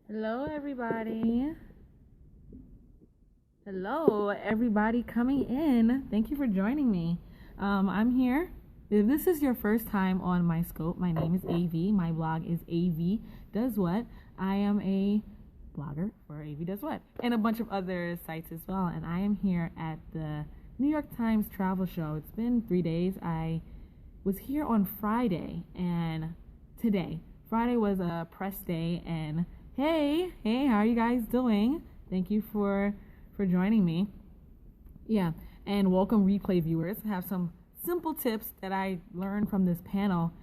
Hello, everybody. Hello, everybody coming in. Thank you for joining me. I'm here. If this is your first time on my scope, my name is AV. My blog is AV Does What. I am a blogger for AV Does What and a bunch of other sites as well. And I am here at the New York Times travel show. It's been 3 days. I was here on Friday and today. Friday was a press day, and hey, how are you guys doing? Thank you for joining me. Yeah, and welcome replay viewers. I have some simple tips that I learned from this panel.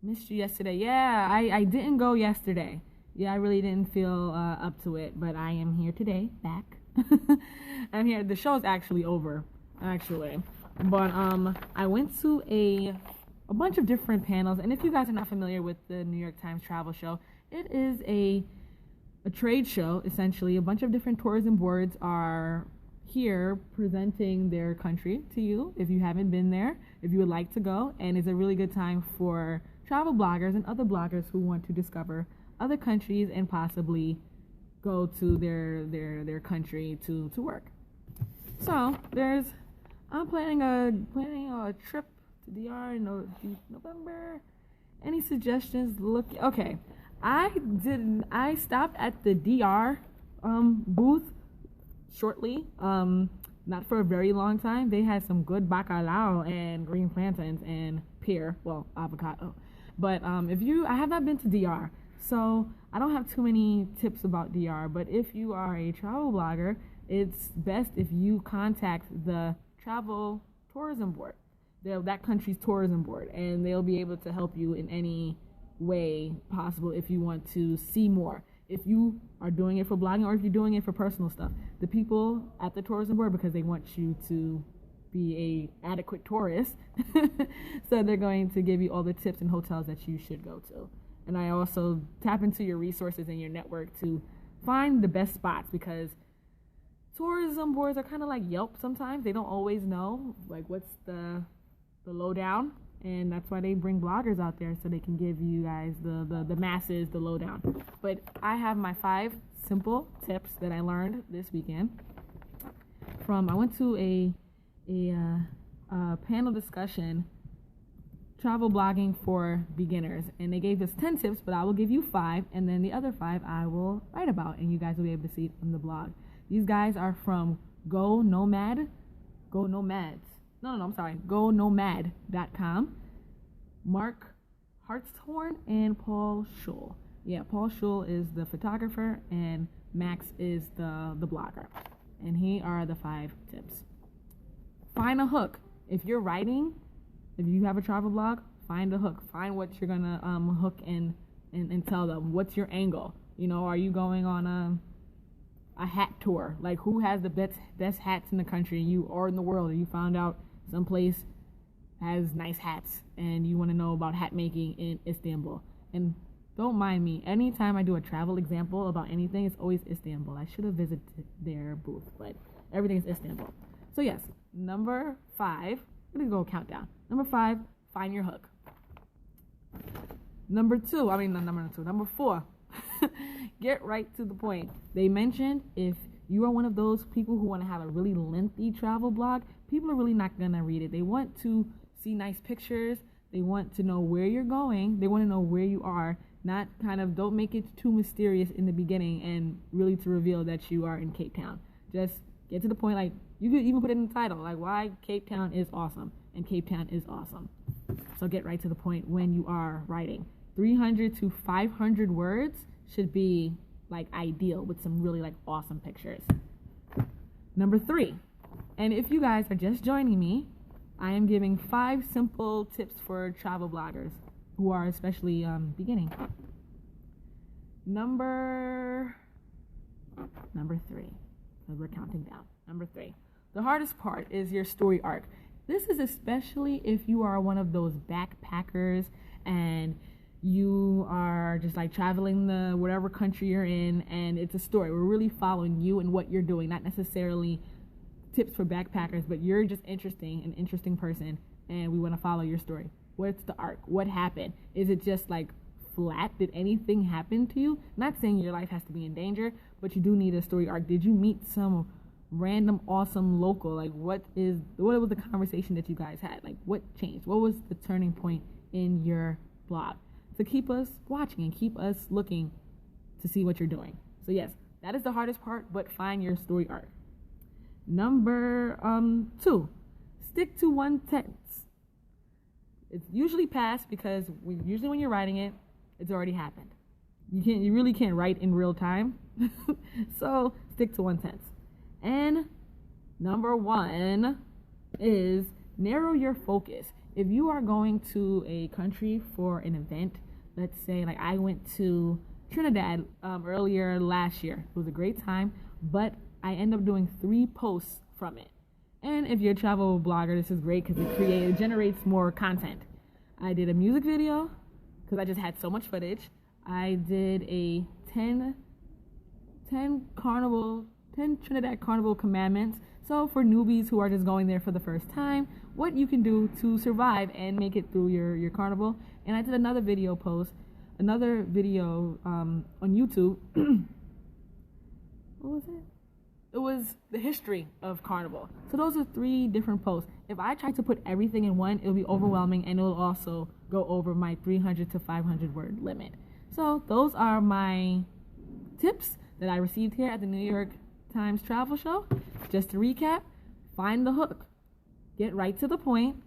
Missed you yesterday. Yeah, I didn't go yesterday. Yeah, I really didn't feel up to it, but I am here today, back. I'm here. The show is actually over, actually. But I went to a bunch of different panels, and if you guys are not familiar with the New York Times travel show, it is a trade show, essentially. A bunch of different tourism boards are here presenting their country to you if you haven't been there, if you would like to go, and it's a really good time for travel bloggers and other bloggers who want to discover other countries and possibly go to their country to work. So I'm planning a trip to DR in November. Any suggestions? Okay. I stopped at the DR booth shortly. Not for a very long time. They had some good bacalao and green plantains and pear, well, avocado. But I have not been to DR, so I don't have too many tips about DR. But if you are a travel blogger, it's best if you contact the travel tourism board, that country's tourism board, and they'll be able to help you in any way possible if you want to see more. If you are doing it for blogging or if you're doing it for personal stuff, the people at the tourism board, because they want you to be a adequate tourist, so they're going to give you all the tips and hotels that you should go to. And I also tap into your resources and your network to find the best spots, because tourism boards are kind of like Yelp sometimes. They don't always know like what's the lowdown, and that's why they bring bloggers out there so they can give you guys the masses the lowdown. But I have my 5 simple tips that I learned this weekend I went to a panel discussion, travel blogging for beginners, and they gave us 10 tips, but I will give you 5, and then the other 5 I will write about, and you guys will be able to see it on the blog. These guys are from GoNomad.com. Mark Hartshorn and Paul Schul. Yeah, Paul Schul is the photographer and Max is the blogger. And here are the 5 tips. Find a hook. If you're writing, if you have a travel blog, find a hook. Find what you're gonna hook and tell them. What's your angle? Are you going on a hat tour? Like, who has the best hats in the country or in the world? Or you found out someplace has nice hats and you want to know about hat making in Istanbul. And don't mind me, anytime I do a travel example about anything, it's always Istanbul. I should have visited their booth, but everything is Istanbul. So yes, number 5, I'm gonna go countdown. Number 5, find your hook. Number 4, get right to the point. They mentioned if you are one of those people who want to have a really lengthy travel blog, people are really not going to read it. They want to see nice pictures. They want to know where you're going. They want to know where you are. Don't make it too mysterious in the beginning and really to reveal that you are in Cape Town. Just get to the point. Like, you could even put it in the title, like why Cape Town is awesome, and Cape Town is awesome. So get right to the point when you are writing. 300 to 500 words should be like ideal with some really like awesome pictures. Number 3, and if you guys are just joining me, I am giving 5 simple tips for travel bloggers who are especially beginning. Number 3, because we're counting down. Number 3, the hardest part is your story arc. This is especially if you are one of those backpackers and you are just like traveling the whatever country you're in, and it's a story. We're really following you and what you're doing, not necessarily tips for backpackers, but you're just an interesting person, and we want to follow your story. What's the arc? What happened? Is it just like flat? Did anything happen to you? Not saying your life has to be in danger, but you do need a story arc. Did you meet some random awesome local? Like, what was the conversation that you guys had? Like, what changed? What was the turning point in your blog to keep us watching and keep us looking to see what you're doing? So yes, that is the hardest part, but find your story arc. Number 2, stick to one sentence. It's usually past because usually when you're writing it, it's already happened. You really can't write in real time. So stick to one sentence. And number 1 is narrow your focus. If you are going to a country for an event, let's say like I went to Trinidad earlier last year. It was a great time, but I ended up doing 3 posts from it. And if you're a travel blogger, this is great because it generates more content. I did a music video because I just had so much footage. I did a 10 Trinidad Carnival commandments. So for newbies who are just going there for the first time, what you can do to survive and make it through your carnival. And I did another video on YouTube. What was it? It was the history of carnival. So those are 3 different posts. If I try to put everything in one, it'll be overwhelming and it'll also go over my 300 to 500 word limit. So those are my tips that I received here at the New York Times Travel Show. Just to recap, find the hook. Get right to the point.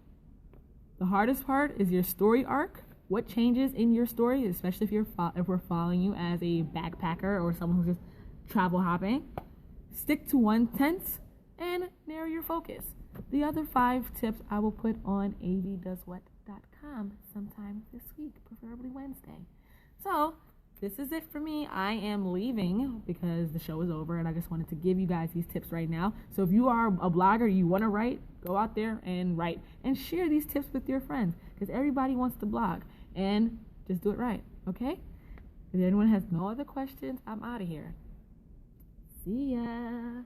The hardest part is your story arc. What changes in your story, especially if we're following you as a backpacker or someone who's just travel hopping. Stick to one sentence and narrow your focus. The other 5 tips I will put on avdoeswhat.com sometime this week, preferably Wednesday. So this is it for me. I am leaving because the show is over and I just wanted to give you guys these tips right now. So if you are a blogger, you want to write, go out there and write and share these tips with your friends because everybody wants to blog, and just do it right, okay? If anyone has no other questions, I'm out of here. See ya.